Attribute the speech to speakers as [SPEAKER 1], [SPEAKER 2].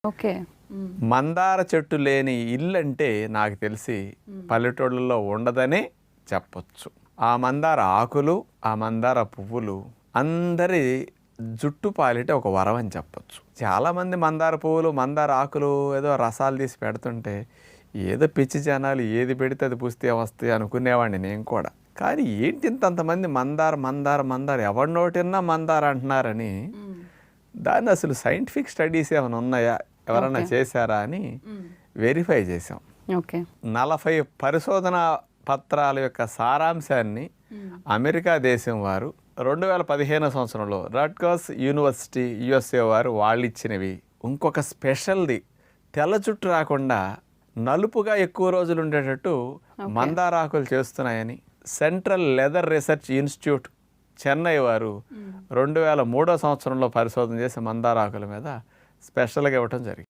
[SPEAKER 1] Okay.
[SPEAKER 2] మందార చెట్టు లేని ఇల్లు అంటే నాకు తెలిసి పల్లెటూళ్ళలో ఉండదనే చెప్పొచ్చు. ఆ మందార ఆకులు, ఆ మందార పువ్వులు అందరి జుట్టు పాలిట ఒక వరం అని చెప్పొచ్చు. చాలామంది మందార పువ్వులు, మందార ఆకులు ఏదో రసాలు తీసి పెడుతుంటే ఏదో పిచ్చి జనాలు ఏది పెడితే అది పుస్తే వస్తాయి అనుకునేవాడిని నేను కూడా. కానీ ఏంటి ఇంతంతమంది మందార మందార మందార ఎవరి నోటిన్నా మందార అంటున్నారని దాన్ని అసలు సైంటిఫిక్ స్టడీస్ ఏమైనా ఉన్నాయా, ఎవరైనా చేశారా అని వెరిఫై చేసాం.
[SPEAKER 1] ఓకే.
[SPEAKER 2] 40 పరిశోధనా పత్రాల యొక్క సారాంశాన్ని అమెరికా దేశం వారు 2015 సంవత్సరంలో రట్గర్స్ యూనివర్సిటీ యుఎస్ఏ వారు వాళ్ళు ఇచ్చినవి. ఇంకొక స్పెషల్ది తెల్ల జుట్టు రాకుండా నలుపుగా ఎక్కువ రోజులు ఉండేటట్టు మందారాకులు చేస్తున్నాయని central leather research institute Chennai వారు 2003 సంవత్సరంలో పరిశోధన చేసి మందారాకుల మీద స్పెషల్గా ఇవ్వటం జరిగింది.